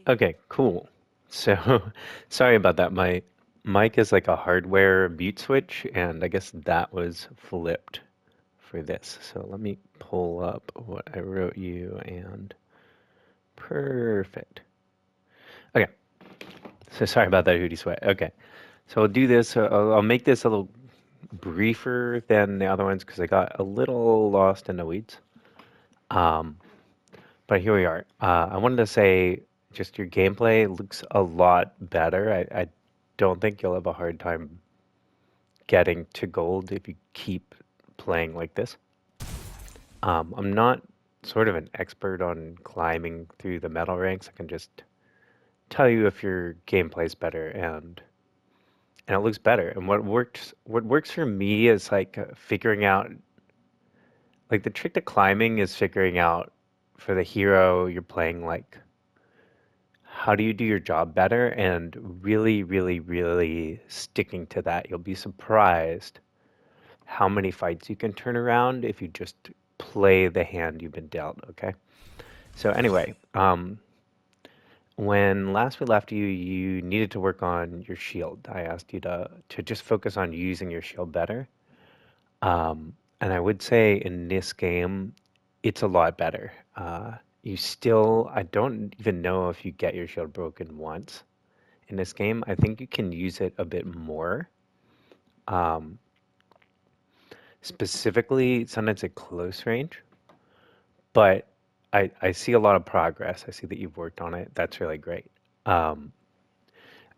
Okay, cool. So, sorry about that. My mic is like a hardware mute switch, and I guess that was flipped for this. So let me pull up what I wrote you, and perfect. Okay, so sorry about that, Hootie Sweat. Okay, so I'll do this. I'll make this a little briefer than the other ones because I got a little lost in the weeds. Um, but here we are. I wanted to say just your gameplay looks a lot better. I don't think you'll have a hard time getting to gold if you keep playing like this. I'm not sort of an expert on climbing through the medal ranks. I can just tell you if your gameplay's better and it looks better. And what works for me is like figuring out like the trick to climbing is figuring out for the hero you're playing like how do you do your job better and really, really, really sticking to that. You'll be surprised how many fights you can turn around if you just play the hand you've been dealt, okay? So anyway, when last we left you, you needed to work on your shield. I asked you to just focus on using your shield better. And I would say in this game, it's a lot better. I don't even know if you get your shield broken once in this game. I think you can use it a bit more. Um, Specifically, sometimes at close range, but I see a lot of progress. I see that you've worked on it. That's really great. Um,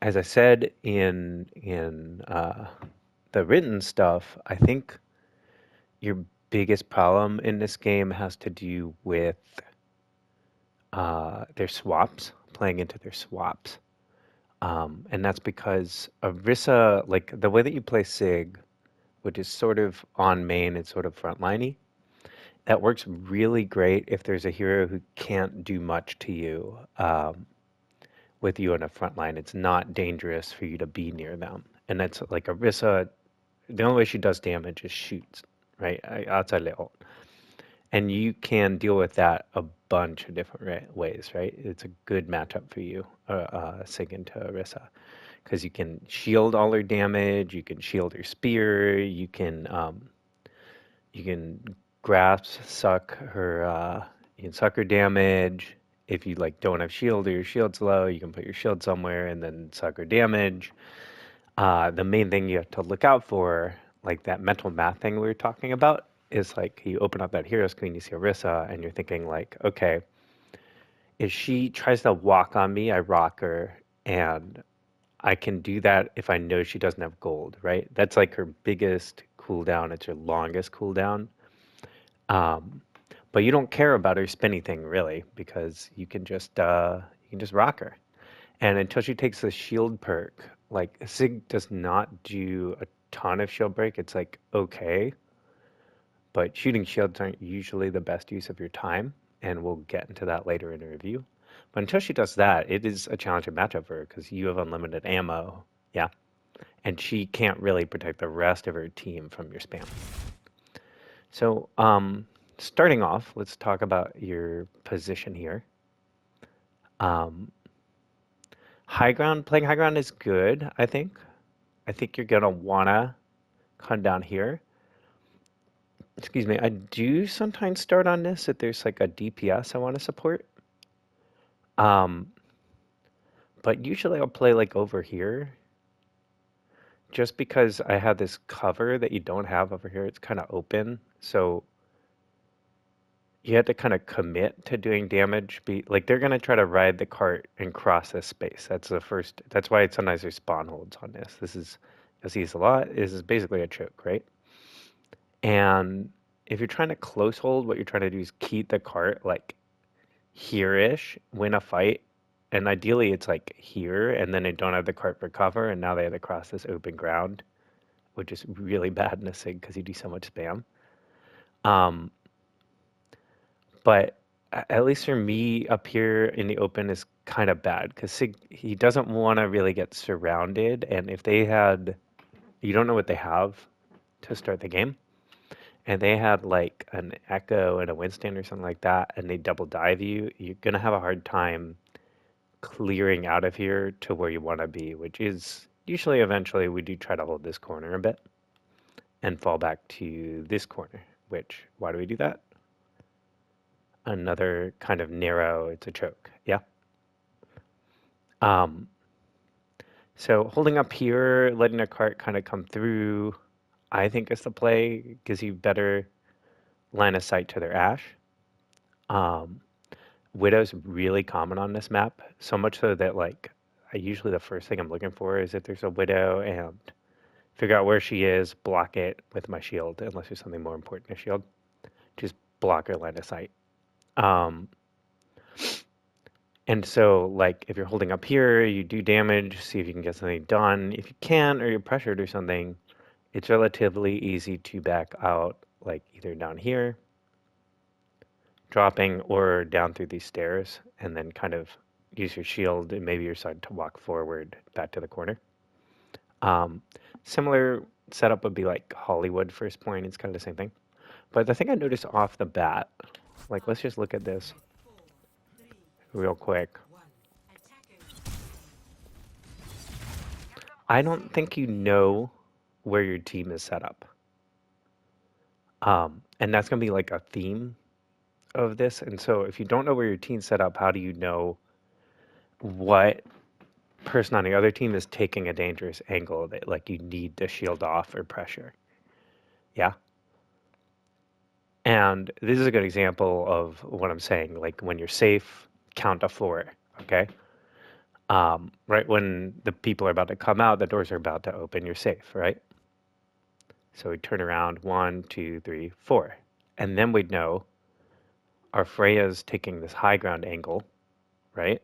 as I said in the written stuff, I think your biggest problem in this game has to do with their swaps, playing into their swaps. And that's because Orisa, like the way that you play Sig, which is sort of on main and sort of frontliney, that works really great if there's a hero who can't do much to you with you on the front line. It's not dangerous for you to be near them. And that's like Orisa, the only way she does damage is shoots, right? Outside the ult. And you can deal with that a bunch of different ways, right? It's a good matchup for you, Sig into Orisa, because you can shield all her damage, you can shield her spear, you can grasp, you can suck her damage. If you like don't have shield or your shield's low, you can put your shield somewhere and then suck her damage. The main thing you have to look out for, like that mental math thing we were talking about, is like you open up that hero screen, you see Orisa, and you're thinking like, okay, if she tries to walk on me, I rock her, and I can do that if I know she doesn't have gold, right? That's like her biggest cooldown. It's her longest cooldown. Um, but you don't care about her spinny thing really because you can just rock her. And until she takes the shield perk, like Sig does not do a ton of shield break. It's like okay, but shooting shields aren't usually the best use of your time, and we'll get into that later in the review. But until she does that, it is a challenging matchup for her because you have unlimited ammo, yeah, and she can't really protect the rest of her team from your spam. So, starting off, let's talk about your position here. Um, playing high ground is good, I think. I think you're gonna wanna come down here. Excuse me, I do sometimes start on this if there's like a DPS I want to support. Um, but usually I'll play like over here just because I have this cover that you don't have over here. It's kind of open, so you have to kind of commit to doing damage. Like they're gonna try to ride the cart and cross this space. That's the first. That's why sometimes there's spawn holds on this. This is you'll see this a lot. This is basically a choke, right? And if you're trying to close hold, what you're trying to do is keep the cart like here-ish, win a fight, and ideally it's like here, and then they don't have the cart for cover, and now they have to cross this open ground, which is really bad in a sig because you do so much spam. Um, but at least for me, up here in the open is kind of bad because Sig he doesn't want to really get surrounded, and if they had, you don't know what they have to start the game, and they had like an Echo and a Winston or something like that, and they double dive you, you're gonna have a hard time clearing out of here to where you want to be, which is usually eventually we do try to hold this corner a bit and fall back to this corner, which, why do we do that? Another kind of narrow, it's a choke, yeah? Um, so holding up here, letting a cart kind of come through, I think is the play, gives you better line of sight to their ash. Widow's really common on this map, so much so that like usually the first thing I'm looking for is if there's a widow and figure out where she is, block it with my shield, unless there's something more important than a shield. Just block her line of sight. And so like if you're holding up here, you do damage, see if you can get something done. If you can, or you're pressured or something, it's relatively easy to back out, like either down here, dropping, or down through these stairs, and then kind of use your shield and maybe your side to walk forward back to the corner. Similar setup would be like Hollywood first point. It's kind of the same thing. But the thing I noticed off the bat, like let's just look at this real quick. I don't think you know where your team is set up. And that's going to be like a theme of this. And so if you don't know where your team's set up, how do you know what person on the other team is taking a dangerous angle that like you need to shield off or pressure? Yeah. And this is a good example of what I'm saying. Like when you're safe, count to 4, okay? Right when the people are about to come out, the doors are about to open, you're safe, right? So we turn around, 1, 2, 3, 4. And then we'd know our Freya's taking this high ground angle, right?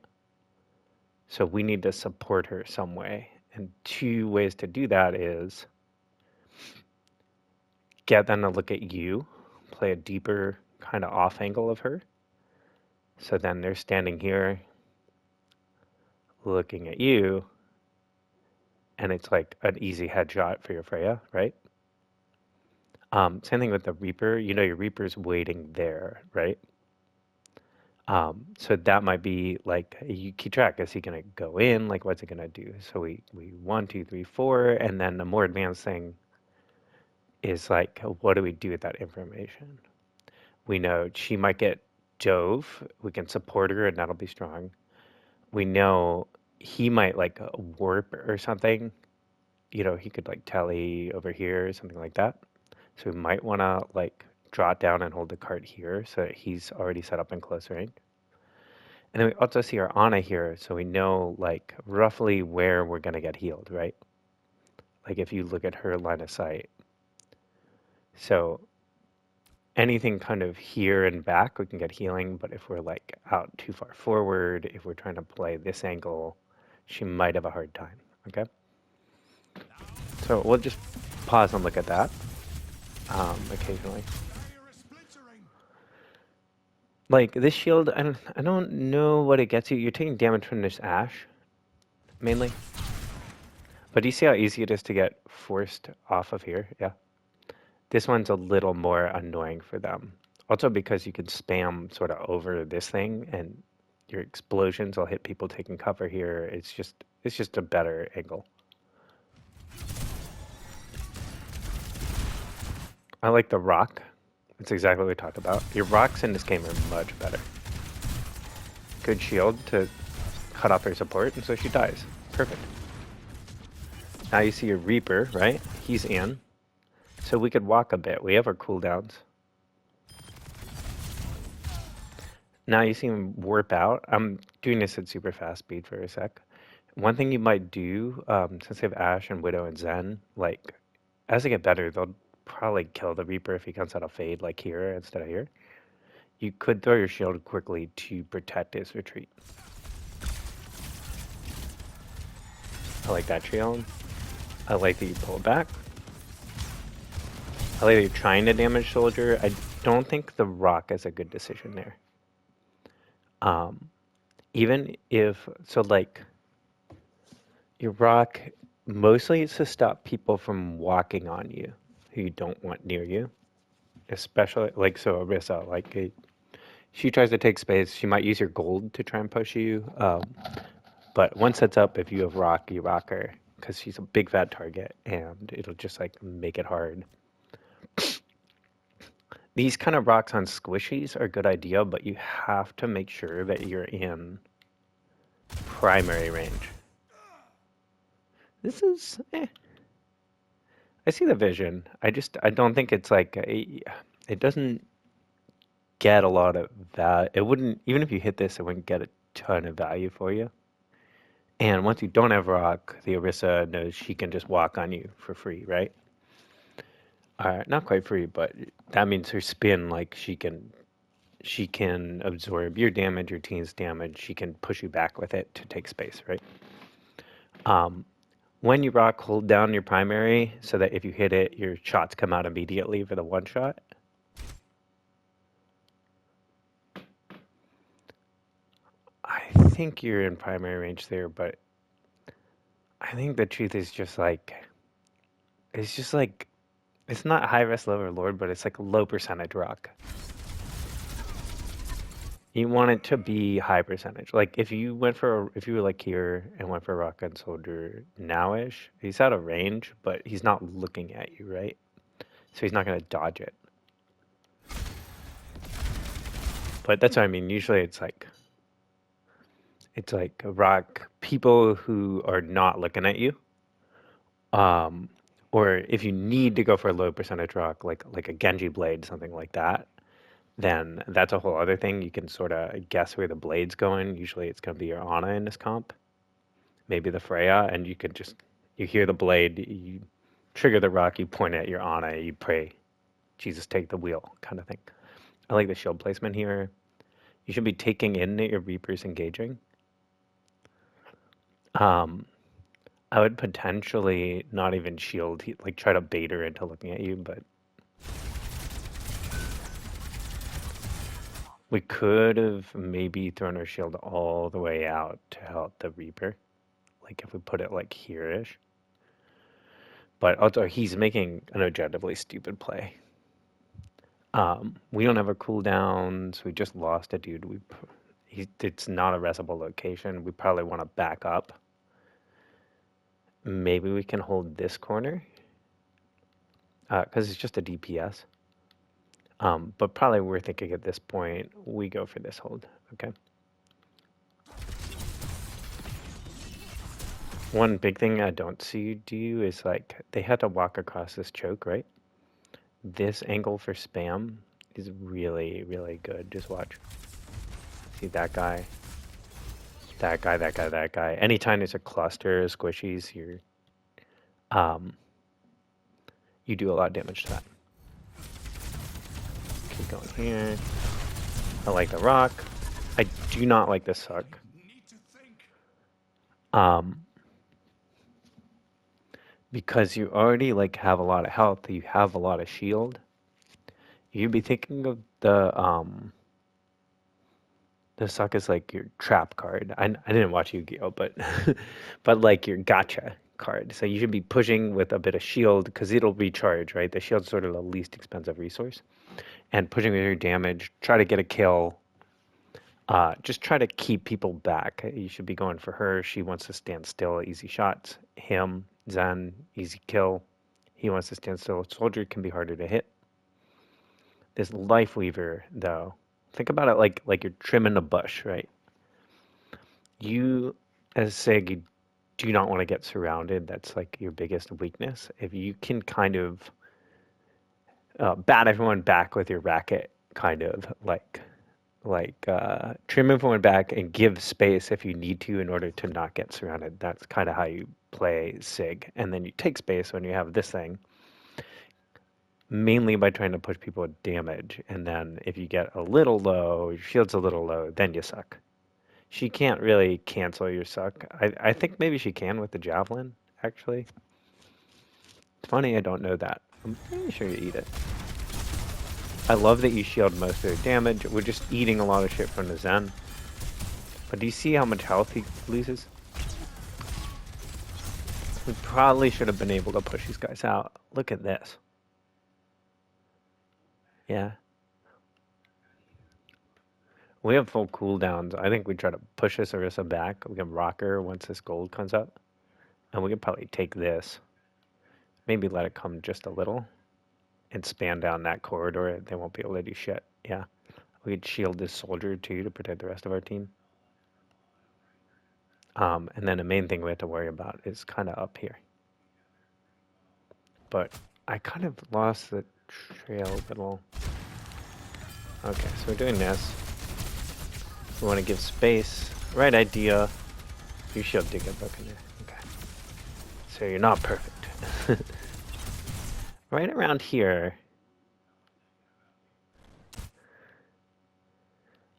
So we need to support her some way. And 2 ways to do that is get them to look at you, play a deeper kind of off angle of her. So then they're standing here looking at you, and it's like an easy headshot for your Freya, right? Same thing with the Reaper. You know your Reaper's waiting there, right? So that might be like, you keep track. Is he going to go in? Like, what's it going to do? So we 1, 2, 3, 4, and then the more advanced thing is like, what do we do with that information? We know she might get dove. We can support her, and that'll be strong. We know he might like warp or something. You know, he could like tele over here or something like that. So we might want to like draw it down and hold the cart here so that he's already set up in close range. And then we also see our Ana here, so we know like roughly where we're going to get healed, right? Like if you look at her line of sight. So anything kind of here and back, we can get healing, but if we're like out too far forward, if we're trying to play this angle, she might have a hard time, okay? So we'll just pause and look at that occasionally. Like this shield, I don't know what it gets you. You're taking damage from this ash, mainly. But do you see how easy it is to get forced off of here? Yeah. This one's a little more annoying for them. Also because you can spam sort of over this thing and your explosions will hit people taking cover here. It's just a better angle. I like the rock. That's exactly what we talked about. Your rocks in this game are much better. Good shield to cut off her support, and so she dies. Perfect. Now you see your Reaper, right? He's in. So we could walk a bit. We have our cooldowns. Now you see him warp out. I'm doing this at super fast speed for a sec. One thing you might do, since they have Ashe and Widow and Zen, like, as they get better, they'll probably kill the Reaper if he comes out of Fade, like here instead of here. You could throw your shield quickly to protect his retreat. I like that shield. I like that you pull it back. I like that you're trying to damage Soldier. I don't think the rock is a good decision there. Even if, so like, your rock mostly is to stop people from walking on you who you don't want near you. Especially, like, so Orisa, like, she tries to take space. She might use your gold to try and push you. But once that's up, if you have rock, you rock her because she's a big fat target, and it'll just like make it hard. These kind of rocks on squishies are a good idea, but you have to make sure that you're in primary range. This is, I see the vision. I don't think it's like, it doesn't get a lot of value. It wouldn't, even if you hit this, it wouldn't get a ton of value for you. And once you don't have rock, the Orisa knows she can just walk on you for free, right? Not quite free, but that means her spin, like she can absorb your damage, your team's damage. She can push you back with it to take space, right? When you rock, hold down your primary so that if you hit it, your shots come out immediately for the one shot. I think you're in primary range there, but I think the truth is just like, it's not high risk, low reward, but it's like low percentage rock. You want it to be high percentage. Like if you were like here and went for a rock gun soldier nowish, he's out of range, but he's not looking at you, right? So he's not going to dodge it. But that's what I mean. Usually it's like a rock people who are not looking at you. Or if you need to go for a low percentage rock, like a Genji blade, something like that, then that's a whole other thing. You can sort of guess where the blade's going. Usually it's going to be your Ana in this comp, maybe the Freya, and you hear the blade, you trigger the rock, you point at your Ana, you pray, Jesus, take the wheel, kind of thing. I like the shield placement here. You should be taking in that your Reaper's engaging. I would potentially not even shield, like try to bait her into looking at you, but we could have maybe thrown our shield all the way out to help the Reaper. Like if we put it like here-ish. But also he's making an objectively stupid play. We don't have a cooldown, so we just lost a dude. It's not a restable location. We probably want to back up. Maybe we can hold this corner. Because it's just a DPS. But probably we're thinking at this point, we go for this hold, okay? One big thing I don't see you do is like, they had to walk across this choke, right? This angle for spam is really, really good. Just watch. See that guy, that guy, that guy, that guy. Anytime there's a cluster of squishies, you do a lot of damage to that. Keep going here. I like the rock. I do not like this suck. Because you already like have a lot of health, you have a lot of shield. You'd be thinking of the suck is like your trap card. I didn't watch Yu-Gi-Oh, but but like your gotcha card. So you should be pushing with a bit of shield because it'll recharge, right? The shield's sort of the least expensive resource. And pushing with your damage, try to get a kill. Just try to keep people back. You should be going for her. She wants to stand still, easy shots. Him, Zen, easy kill. He wants to stand still. Soldier can be harder to hit. This Life Weaver, though, think about it like you're trimming a bush, right? You, as Sig, you do not want to get surrounded. That's like your biggest weakness. If you can kind of bat everyone back with your racket, kind of like trim everyone back and give space if you need to in order to not get surrounded. That's kind of how you play Sig. And then you take space when you have this thing, mainly by trying to push people with damage. And then if you get a little low, your shield's a little low, then you suck. She can't really cancel your suck. I think maybe she can with the javelin, actually. It's funny I don't know that. I'm pretty sure you eat it. I love that you shield most of their damage. We're just eating a lot of shit from the Zen. But do you see how much health he loses? We probably should have been able to push these guys out. Look at this. Yeah. We have full cooldowns. I think we try to push this Orisa back. We can rock her once this gold comes up. And we could probably take this. Maybe let it come just a little. And span down that corridor. They won't be able to do shit. Yeah. We could shield this soldier too to protect the rest of our team. And then the main thing we have to worry about is kind of up here. But I kind of lost the trail a little. Okay, so we're doing this. We want to give space. Right idea. You shield did get broken there. Okay. So you're not perfect. Right around here.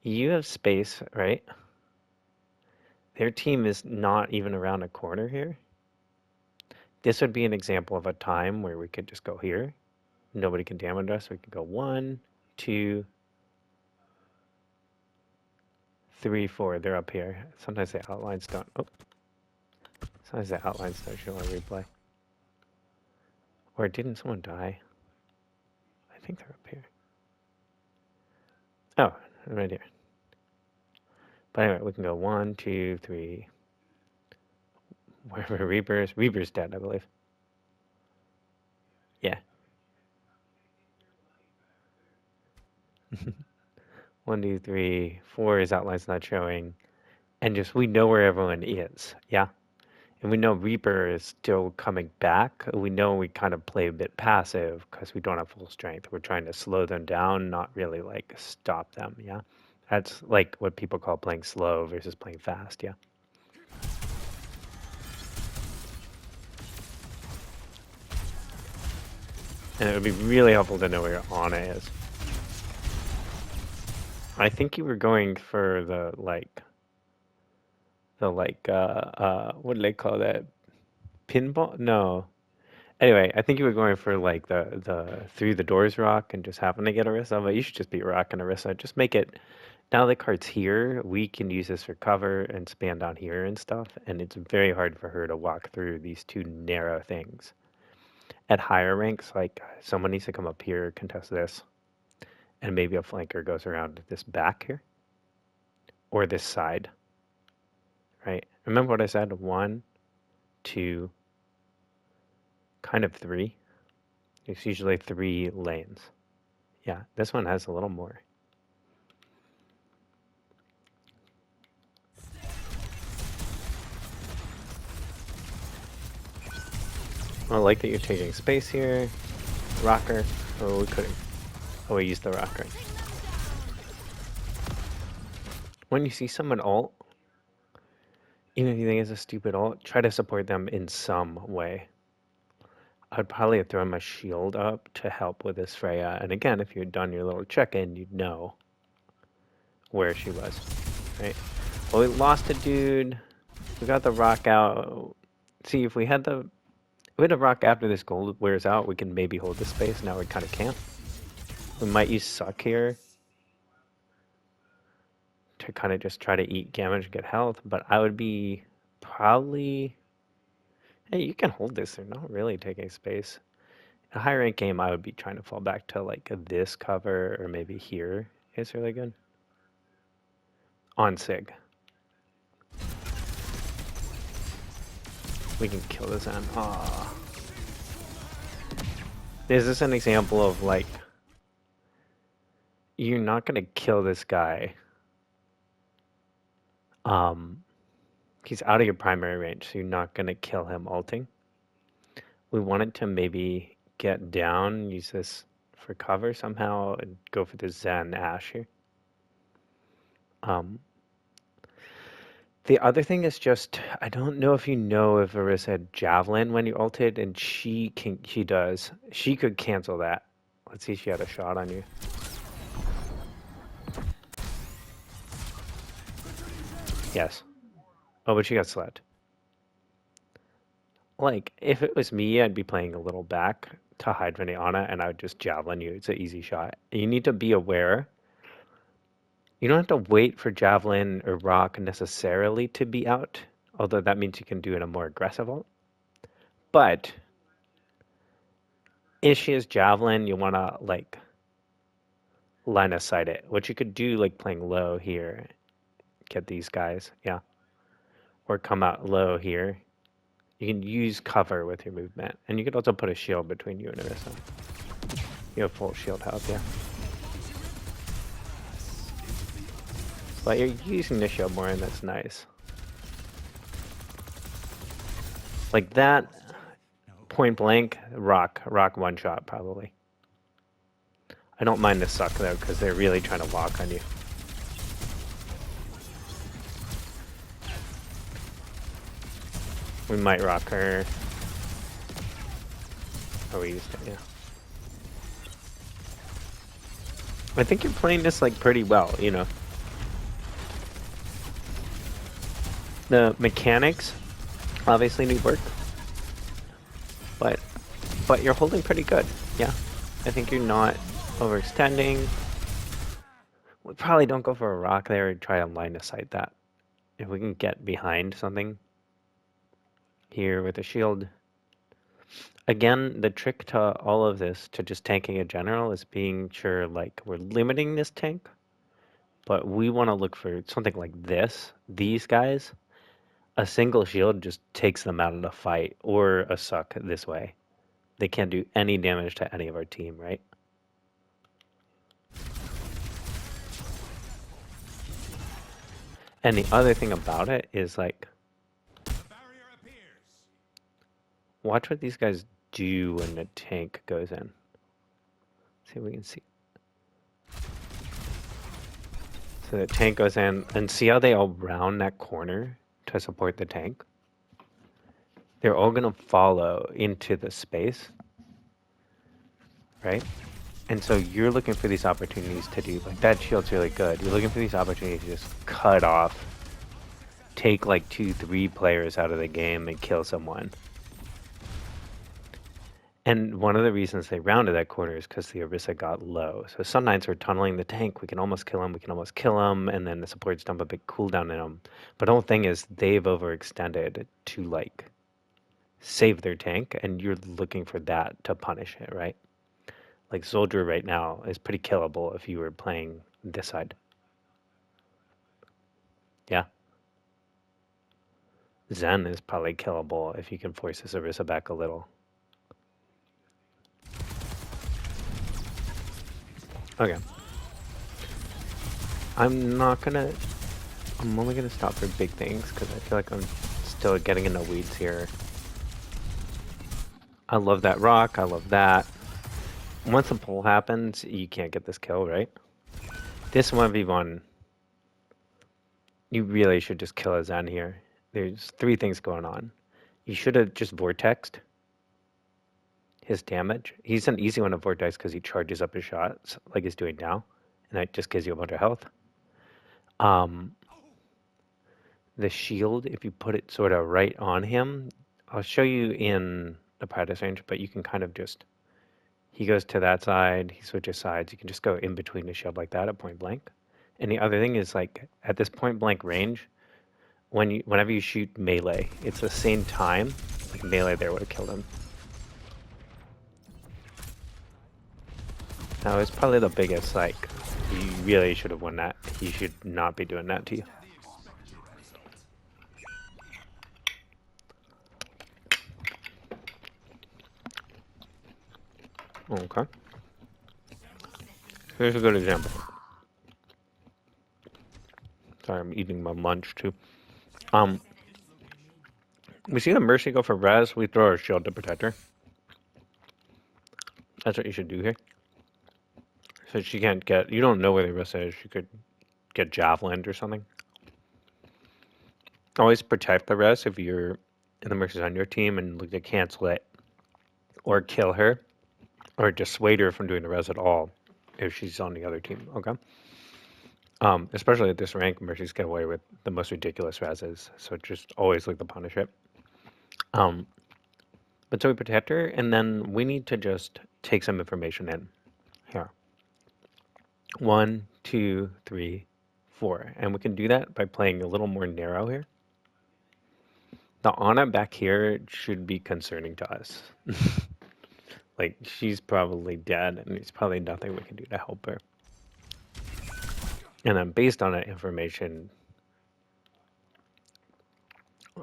You have space, right? Their team is not even around a corner here. This would be an example of a time where we could just go here. Nobody can damage us. We could go 1, 2, 3, 4. They're up here. Sometimes the outlines don't. Oh. Sometimes the outlines don't show on replay. Or didn't someone die? I think they're up here. Oh, right here. But anyway, we can go 1, 2, 3. Wherever Reaper's. Reaper's dead, I believe. Yeah. 1, 2, 3, 4 is outlines not showing. And just we know where everyone is. Yeah. And we know Reaper is still coming back. We know we kind of play a bit passive because we don't have full strength. We're trying to slow them down, not really like stop them. Yeah. That's like what people call playing slow versus playing fast. Yeah. And it would be really helpful to know where your Ana is. I think you were going for the what do they call that? Pinball? No. Anyway, I think you were going for like the through the doors rock and just happen to get Orisa, but you should just be rocking Orisa. Just make it, now the card's here, we can use this for cover and span down here and stuff, and it's very hard for her to walk through these two narrow things. At higher ranks, like someone needs to come up here, contest this, and maybe a flanker goes around this back here, or this side, right? Remember what I said? 1, 2, kind of 3. It's usually 3 lanes. Yeah, this one has a little more. I like that you're taking space here. Rocker. Oh, we couldn't. Oh, we used the rocker. When you see someone ult, even if you think it's a stupid ult, try to support them in some way. I'd probably have thrown my shield up to help with this Freya. And again, if you'd done your little check-in, you'd know where she was, right? Well, we lost a dude. We got the rock out. See, if we had the rock after this gold wears out, we can maybe hold this space. Now we kind of can't. We might use suck here to kind of just try to eat damage and get health, but I would be probably... Hey, you can hold this. They're not really taking space. In a high rank game, I would be trying to fall back to like this cover or maybe here is really good. On Sig. We can kill this end. Aww. Is this an example of like, you're not going to kill this guy. He's out of your primary range, so you're not going to kill him ulting. We wanted to maybe get down, use this for cover somehow, and go for the Zen Ash here. The other thing is just, I don't know if you know if Orisa had Javelin when you ulted, and she does. She could cancel that. Let's see if she had a shot on you. Yes. Oh, but she got slept. Like, if it was me, I'd be playing a little back to hide from the Ana, and I would just Javelin you. It's an easy shot. You need to be aware. You don't have to wait for Javelin or Rock necessarily to be out, although that means you can do it in a more aggressive ult. But if she has Javelin, you want to, like, line of sight it. What you could do, like playing low here, get these guys, yeah, or come out low here. You can use cover with your movement, and you could also put a shield between you and Orisa. You have full shield health, yeah. But you're using the shield more, and that's nice. Like that, point blank, rock one shot probably. I don't mind the suck though, because they're really trying to lock on you. We might rock her. Oh, we used it, yeah. I think you're playing this like pretty well, you know. The mechanics obviously need work, but you're holding pretty good, yeah. I think you're not overextending. We probably don't go for a rock there and try to line of sight that. If we can get behind something here with a shield. Again, the trick to all of this, to just tanking in general, is being sure like we're limiting this tank, but we want to look for something like this. These guys, a single shield just takes them out of the fight, or a suck this way. They can't do any damage to any of our team, right? And the other thing about it is like, watch what these guys do when the tank goes in. See if we can see. So the tank goes in, and see how they all round that corner to support the tank? They're all gonna follow into the space, right? And so you're looking for these opportunities to do, like that shield's really good. You're looking for these opportunities to just cut off, take like 2-3 players out of the game and kill someone. And one of the reasons they rounded that corner is because the Orisa got low. So some nights we're tunneling the tank, we can almost kill him, and then the supports dump a big cooldown in him. But the whole thing is they've overextended to like save their tank, and you're looking for that to punish it, right? Like Soldier right now is pretty killable if you were playing this side. Yeah. Zen is probably killable if you can force this Orisa back a little. Okay. I'm only gonna stop for big things because I feel like I'm still getting in the weeds here. I love that rock, I love that. Once the pull happens, you can't get this kill, right? This 1v1, you really should just kill a Zen here. There's 3 things going on. You should have just vortexed his damage. He's an easy one to vortex because he charges up his shots like he's doing now, and that just gives you a bunch of health. The shield, if you put it sort of right on him, I'll show you in the practice range, but you can kind of just, he goes to that side, he switches sides, you can just go in between the shield like that at point blank. And the other thing is like at this point blank range, whenever you shoot melee, it's the same time, like melee there would have killed him. Now it's probably the biggest, like, you really should have won that. He should not be doing that to you. Okay. Here's a good example. Sorry, I'm eating my lunch too. We see the Mercy go for res, we throw our shield to protect her. That's what you should do here. So she can't get, you don't know where the Orisa is, she could get javelined or something. Always protect the res if you're in the Mercy's on your team and look to cancel it. Or kill her. Or dissuade her from doing the res at all if she's on the other team, okay? Especially at this rank, Mercies get away with the most ridiculous reses, so just always look to punish it. But so we protect her, and then we need to just take some information in. Here. 1, 2, 3, 4. And we can do that by playing a little more narrow here. The Ana back here should be concerning to us. Like, she's probably dead, and there's probably nothing we can do to help her. And then based on that information,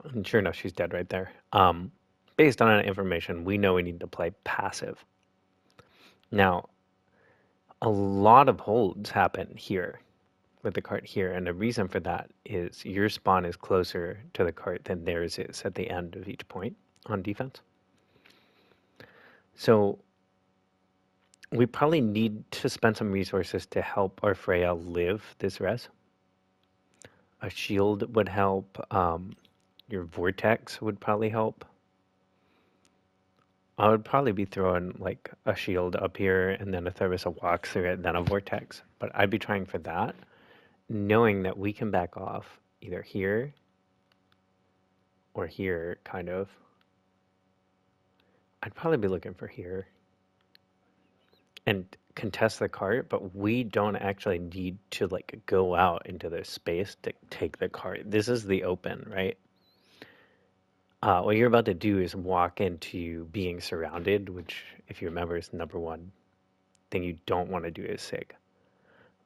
and sure enough, she's dead right there. Based on that information, we know we need to play passive. Now, a lot of holds happen here with the cart here, and the reason for that is your spawn is closer to the cart than theirs is at the end of each point on defense. So we probably need to spend some resources to help our Freya live this res. A shield would help. Your vortex would probably help. I would probably be throwing like a shield up here and then a Theresa walks through it, then a vortex. But I'd be trying for that, knowing that we can back off either here or here, kind of. I'd probably be looking for here and contest the cart, but we don't actually need to like go out into this space to take the cart. This is the open, right? What you're about to do is walk into being surrounded, which, if you remember, is number one thing you don't want to do is sig.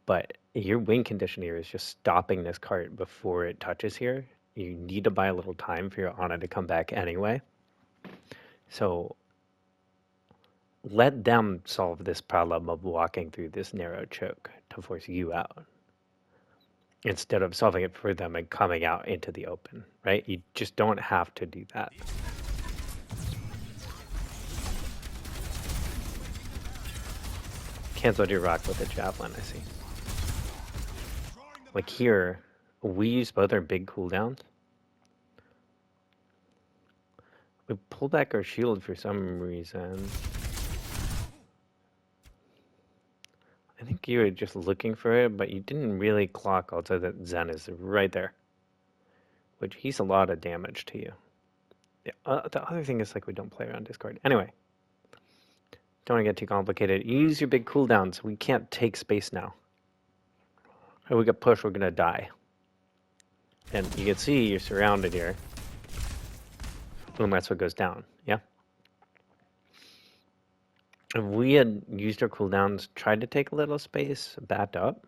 But your win condition here is just stopping this cart before it touches here. You need to buy a little time for your Ana to come back anyway. So let them solve this problem of walking through this narrow choke to force you out, instead of solving it for them and coming out into the open, right? You just don't have to do that. Canceled your rock with a javelin, I see. Like here, we use both our big cooldowns. We pull back our shield for some reason. I think you were just looking for it, but you didn't really clock also that Zen is right there. Which he's a lot of damage to you. Yeah, the other thing is like we don't play around Discord. Anyway, don't want to get too complicated. Use your big cooldowns. We can't take space now. If we get pushed, we're gonna die. And you can see you're surrounded here. Boom, that's what goes down. Yeah. If we had used our cooldowns, tried to take a little space, backed up,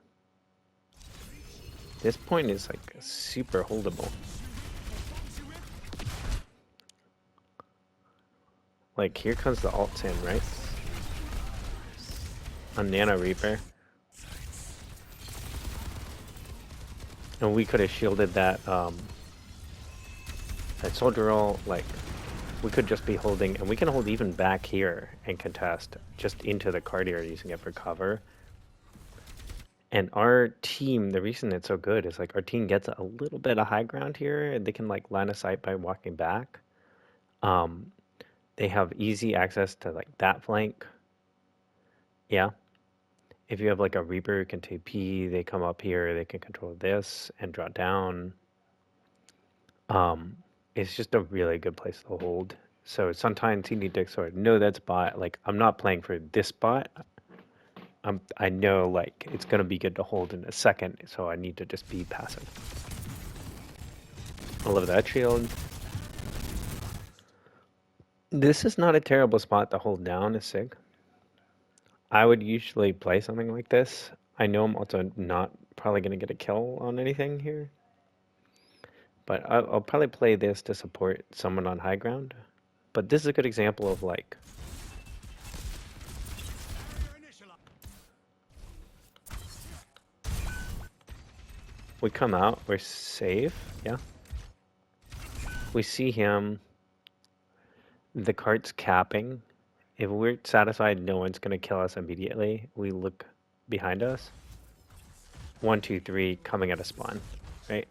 this point is like super holdable. Like here comes the alts in, right? A Nano Reaper. And we could have shielded that that soldier roll. Like we could just be holding, and we can hold even back here and contest just into the cardier using it for cover. And our team, the reason it's so good is like our team gets a little bit of high ground here, and they can like line of sight by walking back. They have easy access to like that flank. Yeah. If you have like a Reaper who can TP, they come up here, they can control this and draw down. It's just a really good place to hold. So sometimes you need to sort of know that spot. Like I'm not playing for this spot. I know like it's gonna be good to hold in a second, so I need to just be passive. I love that shield. This is not a terrible spot to hold down a Sig. I would usually play something like this. I know I'm also not probably going to get a kill on anything here. But I'll probably play this to support someone on high ground. But this is a good example of like... we come out, we're safe, yeah. We see him. The cart's capping. If we're satisfied no one's going to kill us immediately, we look behind us. 1, 2, 3, coming out of spawn, right?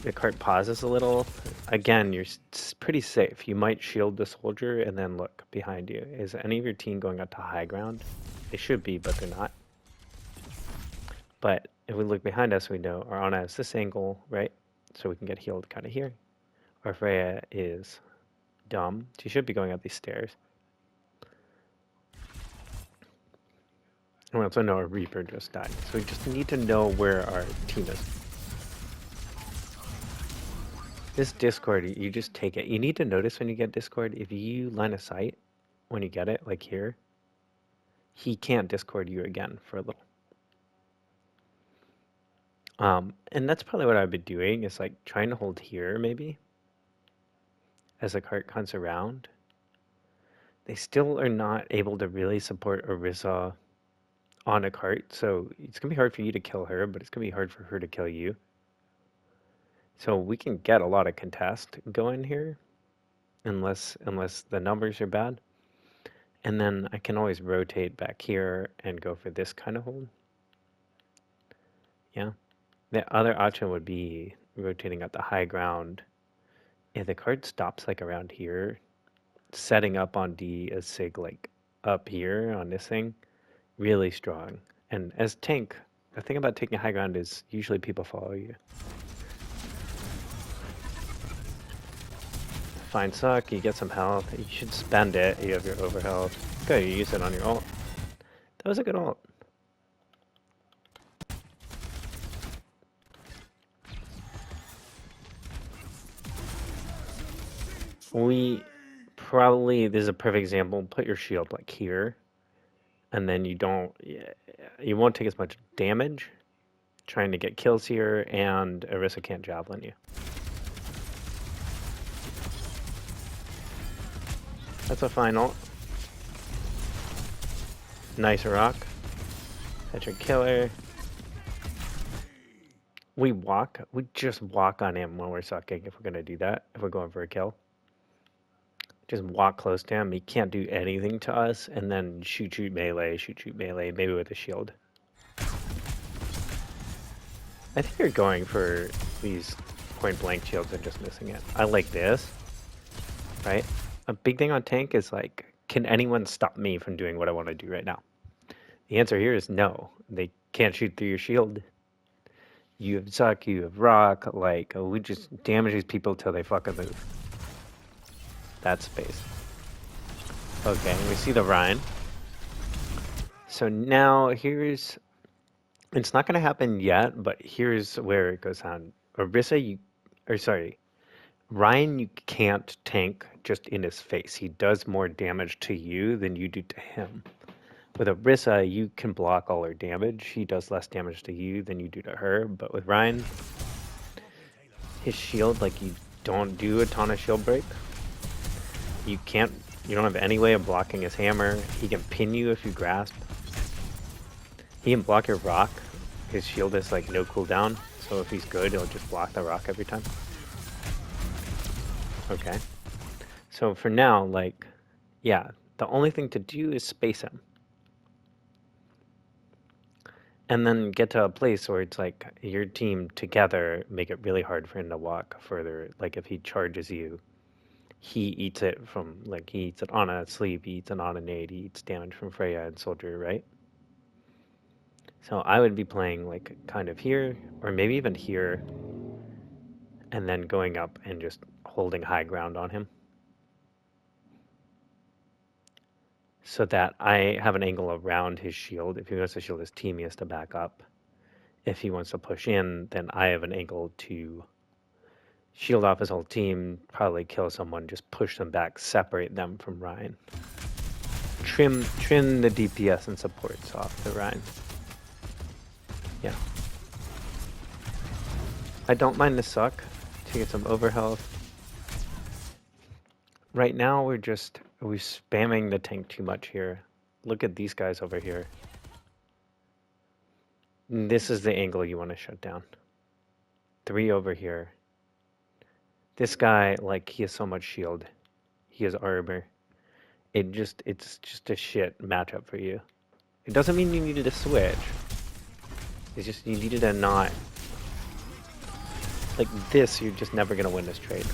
The cart pauses a little. Again, you're pretty safe. You might shield the soldier and then look behind you. Is any of your team going up to high ground? They should be, but they're not. But if we look behind us, we know our Ana is this angle, right? So we can get healed kind of here. Our Freya is dumb. She should be going up these stairs. And we also know our Reaper just died. So we just need to know where our team is. This Discord, you just take it. You need to notice when you get Discord, if you line of sight when you get it, like here, he can't Discord you again for a little. And that's probably what I've been doing, is like trying to hold here maybe as the cart comes around. They still are not able to really support Orisa on a cart, so it's gonna be hard for you to kill her, but it's gonna be hard for her to kill you. So we can get a lot of contest going here, unless the numbers are bad. And then I can always rotate back here and go for this kind of hold. Yeah. The other option would be rotating at the high ground. If the card stops like around here, setting up on D a sig like up here on this thing, really strong. And as tank, the thing about taking high ground is usually people follow you. Fine suck, you get some health. You should spend it. You have your overhealth. Good, you use it on your ult. That was a good ult. We probably, this is a perfect example, put your shield like here, and then you won't take as much damage trying to get kills here, and Orisa can't javelin you. That's a fine ult. Nice rock. That's your killer. We just walk on him when we're sucking if we're gonna do that, if we're going for a kill. Just walk close to him. He can't do anything to us, and then shoot melee, maybe with a shield. I think you're going for these point blank shields and just missing it. I like this, right? A big thing on tank is like, can anyone stop me from doing what I want to do right now? The answer here is no. They can't shoot through your shield. You have suck, you have rock, like, we just damage these people till they fucking move. That's space. Okay, we see the Rein. So now here's, it's not going to happen yet, but here's where it goes on. Orisa, Rein, you can't tank just in his face. He does more damage to you than you do to him. With Orisa, you can block all her damage. He does less damage to you than you do to her. But with Rein, his shield, like, you don't do a ton of shield break. You don't have any way of blocking his hammer. He can pin you if you grasp. He can block your rock. His shield is like no cooldown, so if he's good, he'll just block the rock every time. Okay. So for now, like, yeah, the only thing to do is space him. And then get to a place where it's like your team together make it really hard for him to walk further. Like if he charges you, he eats it from, like, he eats it on a sleep, he eats it on a nade, he eats damage from Freya and Soldier, right? So I would be playing like kind of here, or maybe even here, and then going up and just holding high ground on him. So that I have an angle around his shield. If he wants to shield his team, he has to back up. If he wants to push in, then I have an angle to shield off his whole team, probably kill someone, just push them back, separate them from Rein. Trim the DPS and supports off the Rein. Yeah. I don't mind the suck to get some overhealth. Right now we're spamming the tank too much here. Look at these guys over here. This is the angle you want to shut down. 3 over here. This guy, like, he has so much shield. He has armor. It's just a shit matchup for you. It doesn't mean you needed to switch. It's just you needed to not... Like this, you're just never going to win this trade.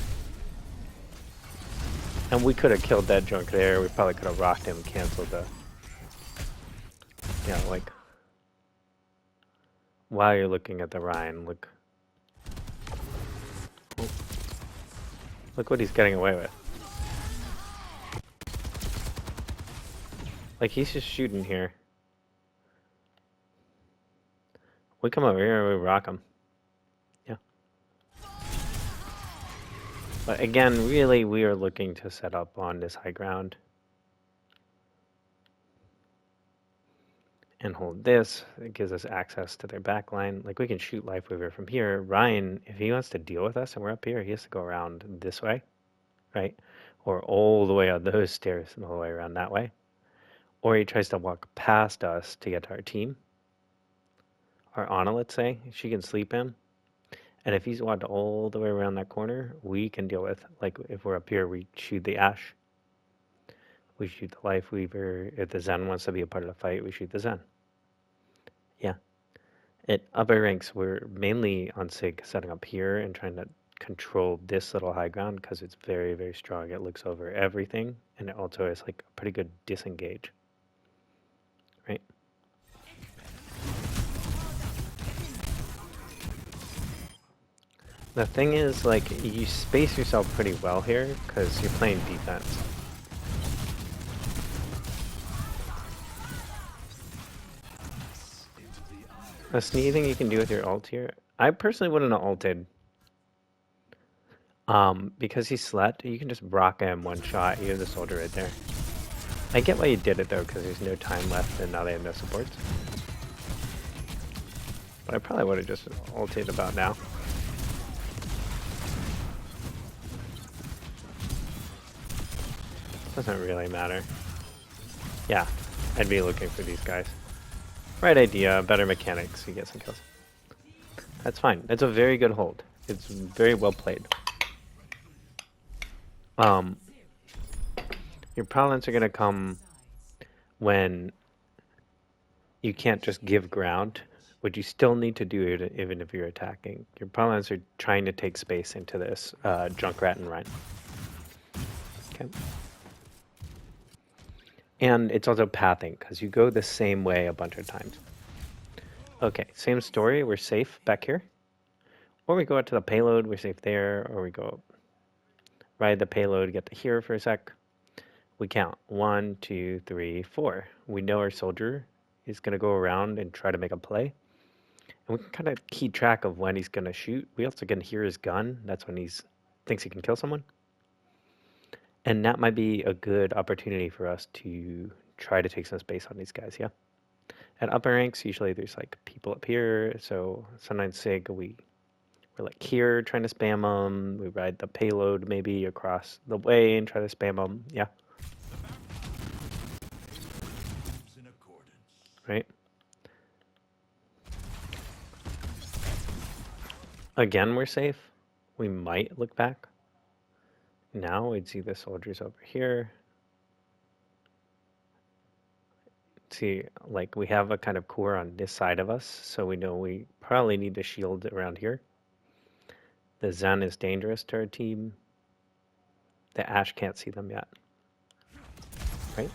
And we could have killed that junk there. We probably could have rocked him and canceled the... Yeah, like... While you're looking at the Rein, look... Oh. Look what he's getting away with. Like, he's just shooting here. We come over here and we rock him. Yeah. But again, really, we are looking to set up on this high ground. and hold this. It gives us access to their back line. Like, we can shoot Lifeweaver from here. Rein, if he wants to deal with us and we're up here, he has to go around this way, right? Or all the way up those stairs and all the way around that way. Or he tries to walk past us to get to our team. Our Ana, let's say, she can sleep in. And if he's walked all the way around that corner, we can deal with, like, if we're up here, we shoot the Ashe. We shoot the Lifeweaver. If the Zen wants to be a part of the fight, we shoot the Zen. Yeah. At upper ranks, we're mainly on Sig setting up here and trying to control this little high ground because it's very, very strong. It looks over everything, and it also has like a pretty good disengage. Right? The thing is, like, you space yourself pretty well here because you're playing defense. A sneaky thing you can do with your ult here, I personally wouldn't have ulted. Because he's slut, you can just rock him one shot. You have the soldier right there. I get why you did it though, because there's no time left and now they have no supports. But I probably would have just ulted about now. Doesn't really matter. Yeah, I'd be looking for these guys. Right idea, better mechanics, you get some kills. That's fine. That's a very good hold. It's very well played. Your problems are going to come when you can't just give ground, which you still need to do it even if you're attacking. Your problems are trying to take space into this Junkrat and Rein. Okay. And it's also pathing, because you go the same way a bunch of times. Okay, same story. We're safe back here. Or we go out to the payload, we're safe there, or we go ride the payload, get to here for a sec. We count 1, 2, 3, 4. We know our soldier is going to go around and try to make a play. And we can kind of keep track of when he's going to shoot. We also can hear his gun. That's when he thinks he can kill someone. And that might be a good opportunity for us to try to take some space on these guys, yeah? At upper ranks, usually there's like people up here. So sometimes Sig, we're like here trying to spam them. We ride the payload maybe across the way and try to spam them, yeah? Right? Again, we're safe. We might look back. Now we'd see the soldiers over here. See, like, we have a kind of core on this side of us, so we know we probably need to shield around here. The Zen is dangerous to our team. The Ashe can't see them yet. Right?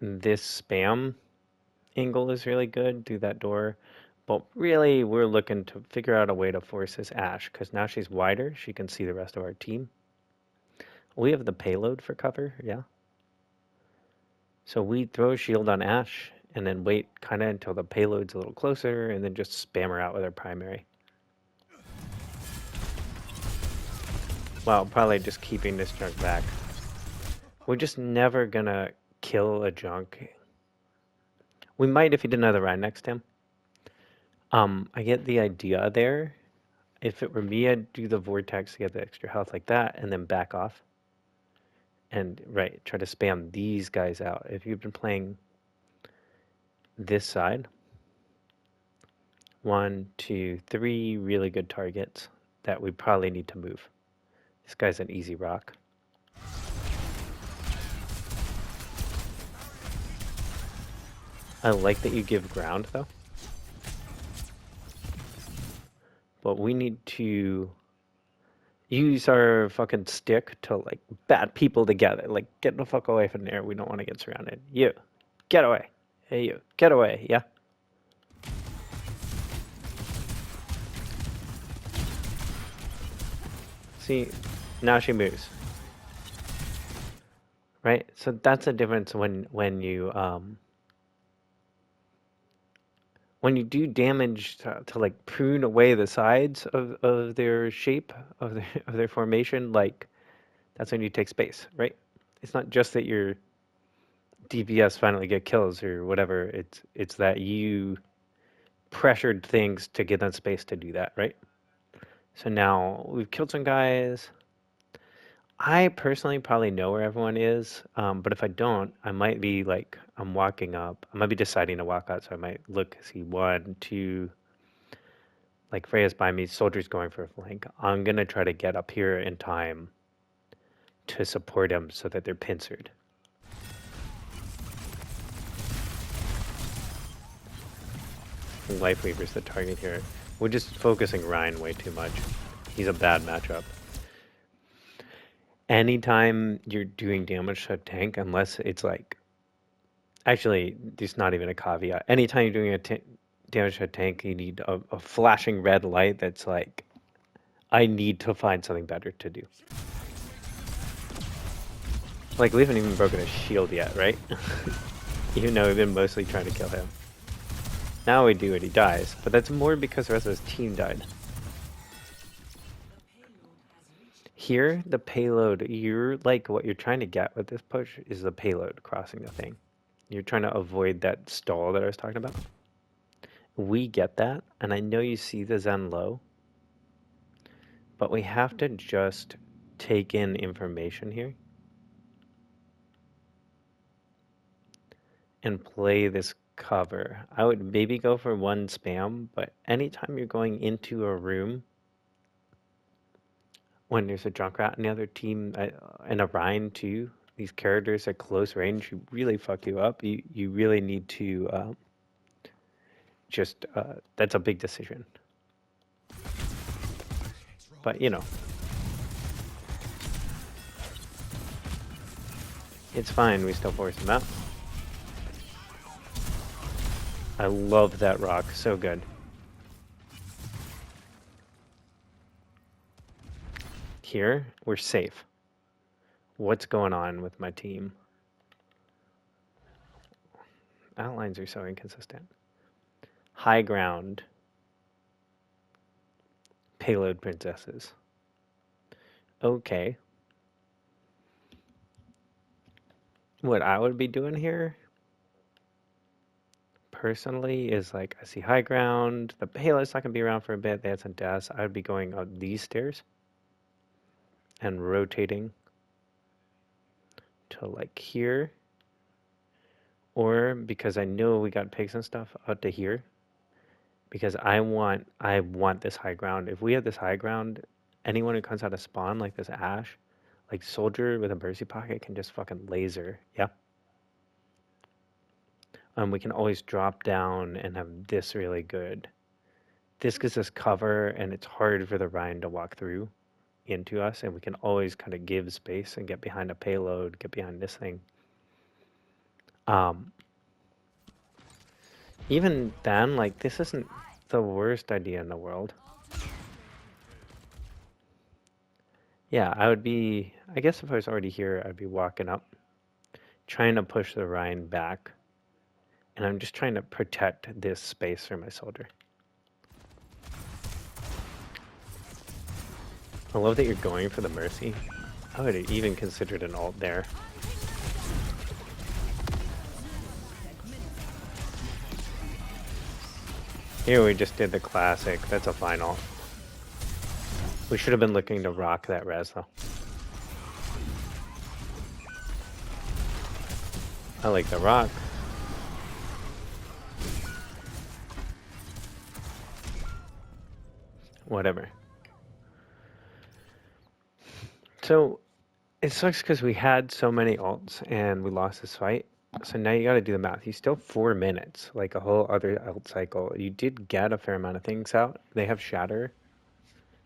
This spam angle is really good through that door. But really, we're looking to figure out a way to force this Ashe, because now she's wider. She can see the rest of our team. We have the payload for cover, yeah. So we throw a shield on Ashe, and then wait kind of until the payload's a little closer, and then just spam her out with our primary. Well, probably just keeping this junk back. We're just never gonna kill a junk. We might if he didn't have the Rein next to him. I get the idea there. If it were me, I'd do the vortex to get the extra health like that, and then back off. And, right, try to spam these guys out. If you've been playing this side, 1, 2, 3 really good targets that we probably need to move. This guy's an easy rock. I like that you give ground, though. But we need to use our fucking stick to, like, bat people together. Like, get the fuck away from there. We don't want to get surrounded. You, get away. Hey, you, get away, yeah? See, now she moves. Right? So that's a difference when you do damage to like prune away the sides of their shape of their formation, like that's when you take space, right? It's not just that your DPS finally get kills or whatever. It's that you pressured things to get that space to do that, right? So now we've killed some guys. I personally probably know where everyone is, but if I don't, I might be like, I'm walking up. I might be deciding to walk out, so I might look, see one, two, like Freya's by me, soldiers going for a flank. I'm going to try to get up here in time to support them so that they're pincered. Lifeweaver's the target here. We're just focusing Rein way too much. He's a bad matchup. Anytime you're doing damage to a tank, unless it's like... Actually, there's not even a caveat. Anytime you're doing damage to a tank, you need a flashing red light that's like, I need to find something better to do. Like, we haven't even broken his shield yet, right? Even though we've been mostly trying to kill him. Now we do it, he dies. But that's more because the rest of his team died. Here, the payload, you're like, what you're trying to get with this push is the payload crossing the thing. You're trying to avoid that stall that I was talking about. We get that, and I know you see the Zen low, but we have to just take in information here and play this cover. I would maybe go for one spam, but anytime you're going into a room when there's a Junkrat in the other team, and a Rein too, these characters at close range really fuck you up. You really need to that's a big decision. But you know, it's fine, we still force him out. I love that rock, so good. Here, we're safe. What's going on with my team? Outlines are so inconsistent. High ground. Payload princesses. Okay. What I would be doing here, personally, is like, I see high ground. The payload's not going to be around for a bit. They had some deaths. I would be going up these stairs and rotating to like here. Or, because I know we got pigs and stuff, out to here. Because I want this high ground. If we have this high ground, anyone who comes out of spawn, like this Ashe, like soldier with a mercy pocket can just fucking laser. Yeah. We can always drop down and have this really good. This gives us cover, and it's hard for the Rein to walk through into us, and we can always kind of give space and get behind a payload, get behind this thing. Even then, like, this isn't the worst idea in the world. Yeah, I guess if I was already here, I'd be walking up, trying to push the Rein back, and I'm just trying to protect this space for my soldier. I love that you're going for the Mercy. I would have even considered an ult there. Here we just did the classic. That's a final. We should have been looking to rock that res though. I like the rock. Whatever. So it sucks because we had so many ults and we lost this fight. So now you got to do the math. You still 4 minutes, like a whole other ult cycle. You did get a fair amount of things out. They have Shatter.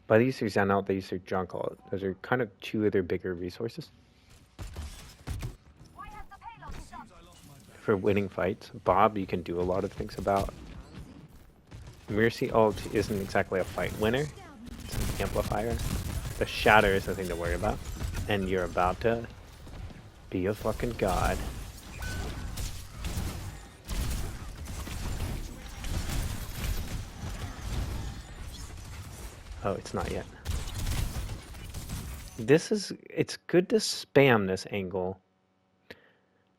But they used their Zen ult, they used their Junk ult. Those are kind of two of their bigger resources for winning fights. Bob, you can do a lot of things about. Mercy ult isn't exactly a fight winner. It's an amplifier. The Shatter is the thing to worry about. And you're about to be a fucking god. Oh, it's not yet. It's good to spam this angle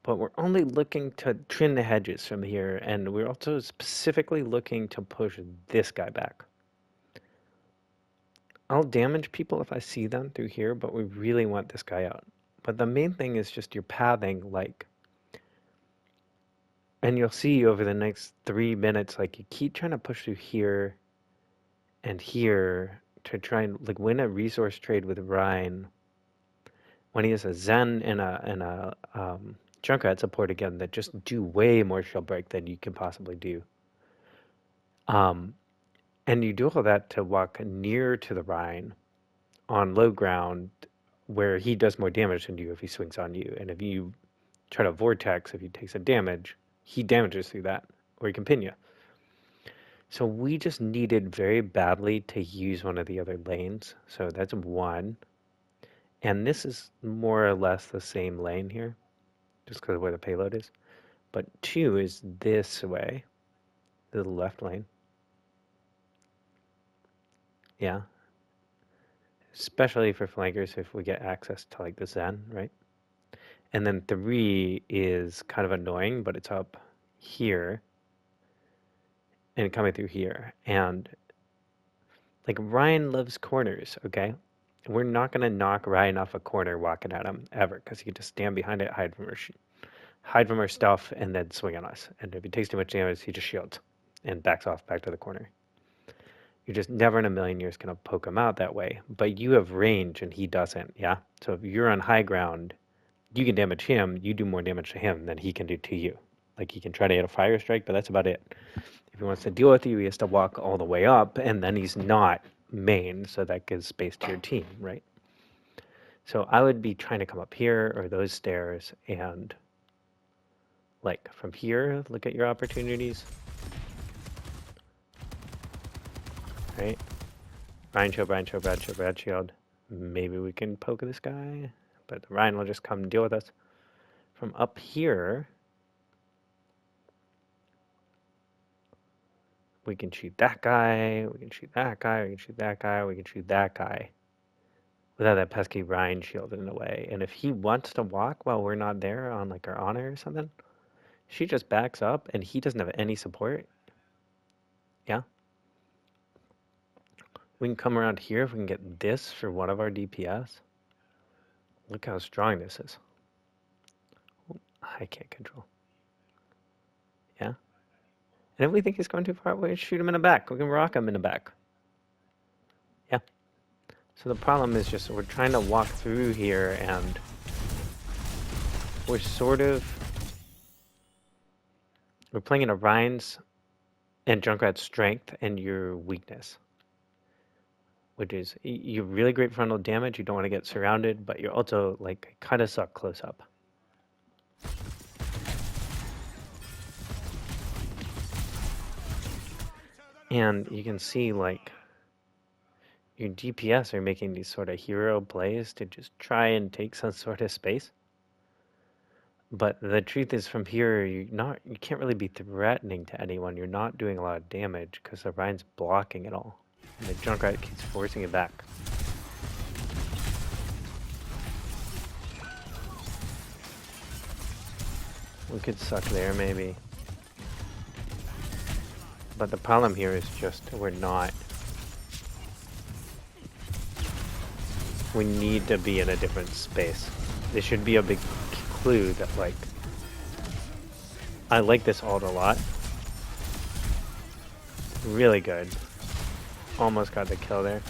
but we're only looking to trim the hedges from here, and we're also specifically looking to push this guy back. I'll damage people if I see them through here, but we really want this guy out. But the main thing is just your pathing, like, and you'll see over the next 3 minutes, like, you keep trying to push through here and here to try and, like, win a resource trade with Rein when he has a Zen and a Junkrat support again that just do way more shield break than you can possibly do. And you do all that to walk near to the Rein on low ground where he does more damage than you if he swings on you. And if you try to vortex, if he takes a damage, he damages through that, or he can pin you. So we just needed very badly to use one of the other lanes. So that's one. And this is more or less the same lane here, just because of where the payload is. But two is this way, the left lane. Yeah. Especially for flankers if we get access to like the Zen, right? And then 3 is kind of annoying, but it's up here and coming through here. And like Ryan loves corners, okay? We're not going to knock Ryan off a corner walking at him ever because he can just stand behind it, hide from our stuff, and then swing on us. And if he takes too much damage, he just shields and backs off back to the corner. You're just never in a million years going to poke him out that way. But you have range and he doesn't, yeah? So if you're on high ground, you can damage him, you do more damage to him than he can do to you. Like he can try to hit a fire strike, but that's about it. If he wants to deal with you, he has to walk all the way up, and then he's not main, so that gives space to your team, right? So I would be trying to come up here or those stairs and like from here, look at your opportunities. Right? Ryan shield, Ryan shield, Brad shield, Brad shield. Maybe we can poke this guy, but Ryan will just come deal with us. From up here, we can shoot that guy, we can shoot that guy, we can shoot that guy, we can shoot that guy. Without that pesky Ryan shield in the way. And if he wants to walk while we're not there on like our honor or something, she just backs up and he doesn't have any support. Yeah. We can come around here if we can get this for one of our DPS. Look how strong this is. I can't control. Yeah. And if we think he's going too far, we can shoot him in the back. We can rock him in the back. Yeah. So the problem is just we're trying to walk through here and we're playing in a Ryan's and Junkrat's strength and your weakness. Which is, you're really great frontal damage, you don't want to get surrounded, but you're also, like, kind of suck close up. And you can see, like, your DPS are making these sort of hero plays to just try and take some sort of space. But the truth is, from here, you can't really be threatening to anyone. You're not doing a lot of damage because the Ryan's blocking it all. And the Junkrat keeps forcing it back. We could suck there, maybe. But the problem here is just we're not. We need to be in a different space. This should be a big clue that, like, I like this ult a lot. Really good. Almost got the kill there.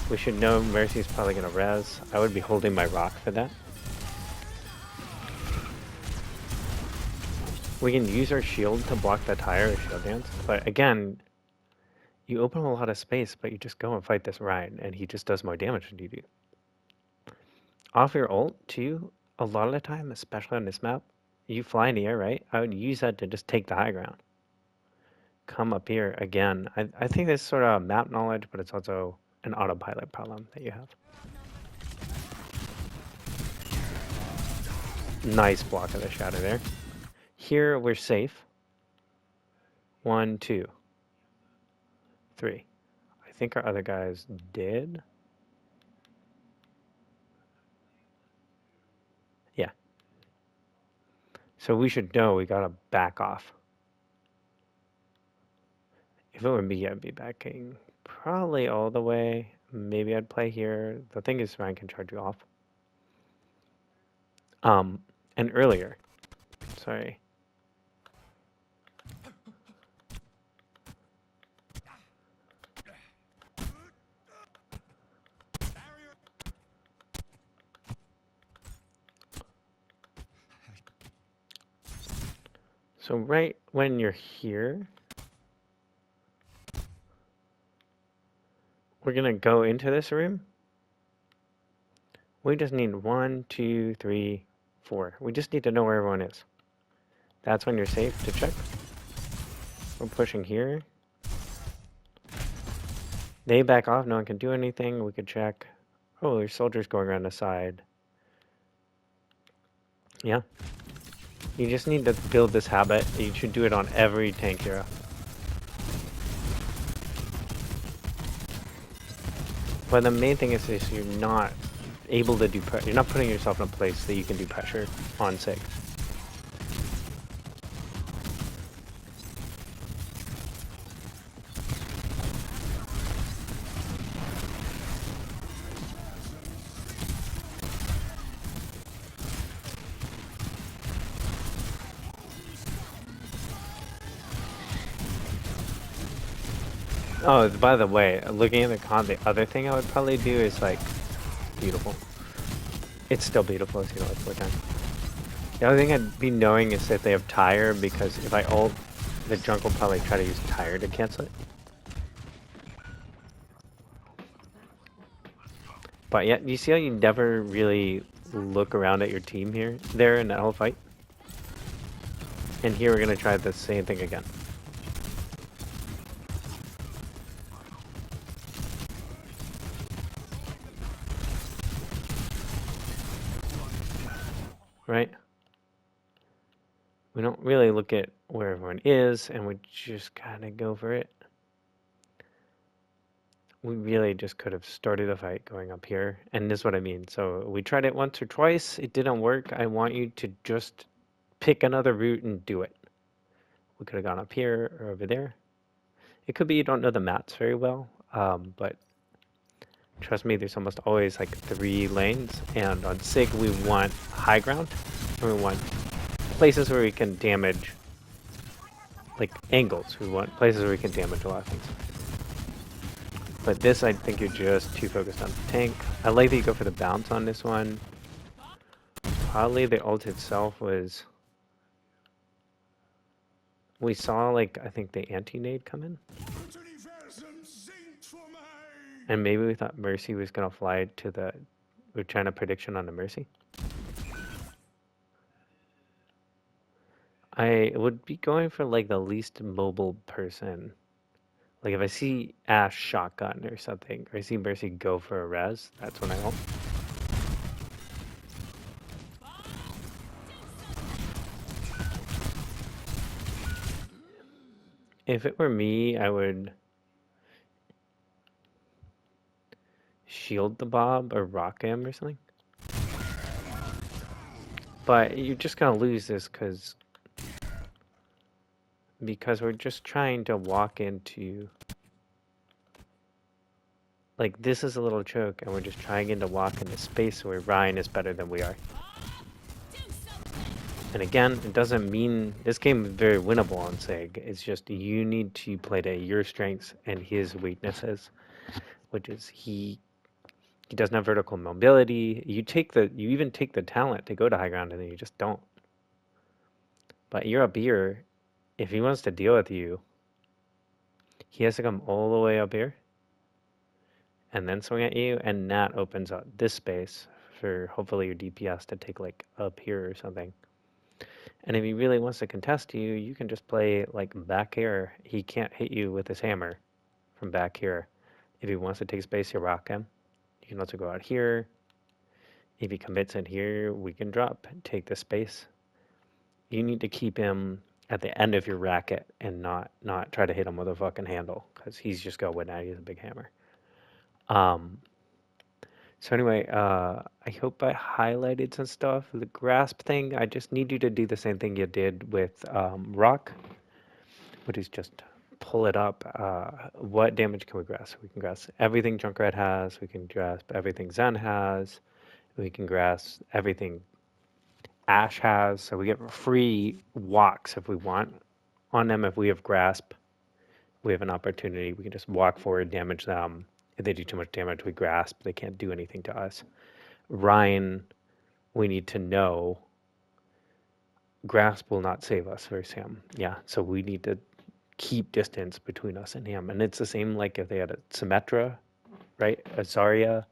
We should know Mercy's probably gonna res. I would be holding my rock for that. We can use our shield to block that tire or shield dance, but again, you open a lot of space, but you just go and fight this Rein, and he just does more damage than you do. Off your ult, too, a lot of the time, especially on this map, you fly in the air, right? I would use that to just take the high ground. Come up here again. I think this is sort of map knowledge, but it's also an autopilot problem that you have. Nice block of the shadow there. Here, we're safe. 1, 2, 3. I think our other guys did. Yeah. So we should know we gotta back off. If it were me, I'd be backing probably all the way. Maybe I'd play here. The thing is, Ryan can charge you off. Um, and earlier, sorry. So right when you're here, we're gonna go into this room. We just need 1, 2, 3, 4. We just need to know where everyone is. That's when you're safe to check. We're pushing here. They back off, no one can do anything. We could check. Oh, there's soldiers going around the side. Yeah. You just need to build this habit. You should do it on every tank hero. But the main thing is you're not able to do you're not putting yourself in a place that you can do pressure on SIG. Oh, by the way, looking at the other thing I would probably do is like beautiful. It's still beautiful as you know, like 4 times. The other thing I'd be knowing is that they have tire, because if I ult, the junk will probably try to use tire to cancel it. But yeah, you see how you never really look around at your team there in that whole fight? And here we're gonna try the same thing again. Right? We don't really look at where everyone is, and we just kind of go for it. We really just could have started a fight going up here, and this is what I mean. So we tried it once or twice, it didn't work. I want you to just pick another route and do it. We could have gone up here or over there. It could be you don't know the maps very well, but trust me, there's almost always like 3 lanes, and on SIG we want high ground, and we want places where we can damage, like angles. We want places where we can damage a lot of things. But this, I think you're just too focused on the tank. I like that you go for the bounce on this one. Probably the ult itself was... We saw, like, I think the anti-nade come in. And maybe we thought Mercy was going to fly to the... We're trying a prediction on the Mercy. I would be going for, like, the least mobile person. Like, if I see Ash shotgun or something, or I see Mercy go for a res, that's when I ult. If it were me, I would shield the Bob or rock him or something. But you're just gonna lose this because we're just trying to walk into, like, this is a little choke, and we're just trying to walk into space where Rein is better than we are. And again, it doesn't mean this game is very winnable on SIG. It's just you need to play to your strengths and his weaknesses, which is he doesn't have vertical mobility. You even take the talent to go to high ground, and then you just don't. But you're up here. If he wants to deal with you, he has to come all the way up here and then swing at you, and that opens up this space for hopefully your DPS to take, like, up here or something. And if he really wants to contest you, you can just play, like, back here. He can't hit you with his hammer from back here. If he wants to take space, you rock him. You can also go out here. If he commits in here, we can drop, take the space. You need to keep him at the end of your racket and not try to hit him with a fucking handle, because he's just going at you with a big hammer. So anyway, I hope I highlighted some stuff. The grasp thing, I just need you to do the same thing you did with rock, which is just pull it up. What damage can we grasp? We can grasp everything Junkrat has. We can grasp everything Zen has. We can grasp everything Ash has. So we get free walks if we want on them. If we have grasp, we have an opportunity. We can just walk forward, damage them. If they do too much damage, we grasp. They can't do anything to us. Rein, we need to know. Grasp will not save us versus him. Yeah, so we need to keep distance between us and him. And it's the same like if they had a Symmetra, right? A Zarya,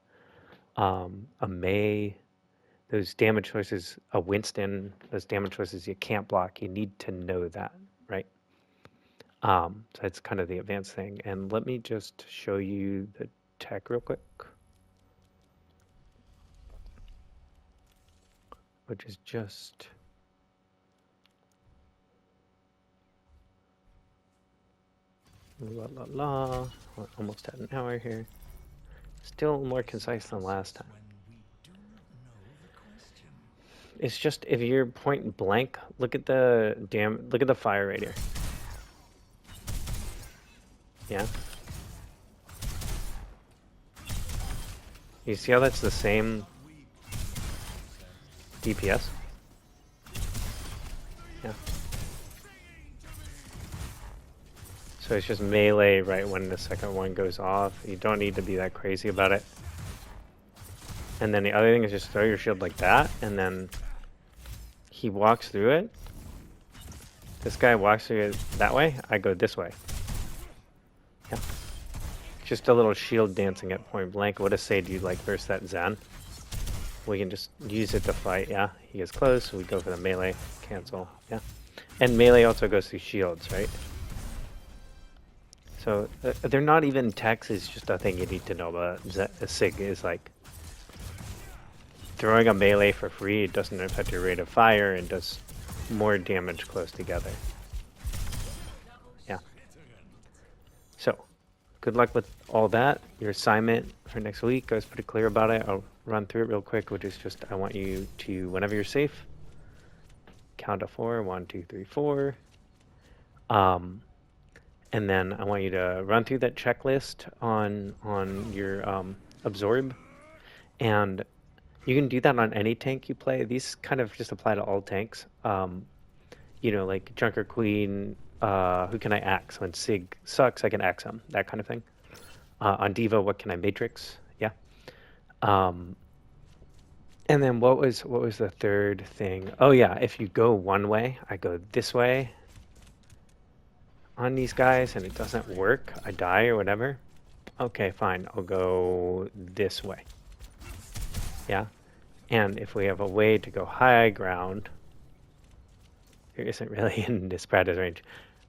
a Mei, those damage choices, a Winston, those damage choices you can't block. You need to know that, right? So that's kind of the advanced thing. And let me just show you the tech real quick, which is just la la la. We're almost at an hour here. Still more concise than last time. It's just if you're point blank, look at the fire right here. Yeah. You see how that's the same DPS? Yeah. So it's just melee right when the second one goes off. You don't need to be that crazy about it. And then the other thing is just throw your shield like that, and then he walks through it. This guy walks through it that way, I go this way. Yeah. Just a little shield dancing at point blank. What a say do you like versus that Zen? We can just use it to fight, yeah. He gets close, so we go for the melee, cancel, yeah. And melee also goes through shields, right? So they're not even techs, it's just a thing you need to know about. Sig is like throwing a melee for free, it doesn't affect your rate of fire, and does more damage close together. Yeah. So, good luck with all that. Your assignment for next week, I was pretty clear about it. I'll run through it real quick, which is just I want you to, whenever you're safe, count to 4. 1, 2, 3, 4. And then I want you to run through that checklist on your absorb, and you can do that on any tank you play. These kind of just apply to all tanks. You know, like Junker Queen, who can I axe? When Sig sucks, I can axe him, that kind of thing. On Diva, what can I matrix? Yeah. And then what was the third thing? Oh yeah, if you go one way, I go this way on these guys and it doesn't work, I die or whatever. Okay, fine, I'll go this way. Yeah. And if we have a way to go high ground, there isn't really in this practice range,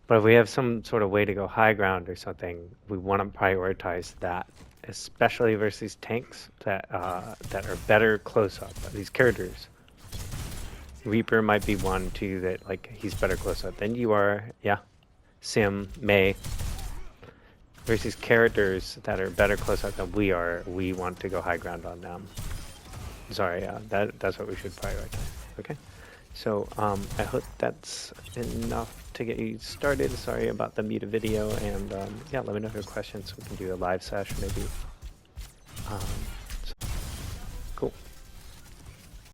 but if we have some sort of way to go high ground or something, we want to prioritize that, especially versus tanks that are better close up. These characters, Reaper might be one too that like he's better close up than you are. Yeah, Sim, Mei. Versus characters that are better close up than we are, we want to go high ground on them. Sorry, yeah, that's what we should prioritize. Okay, so I hope that's enough to get you started. Sorry about the muted video, and yeah, let me know if you have questions. We can do a live session maybe.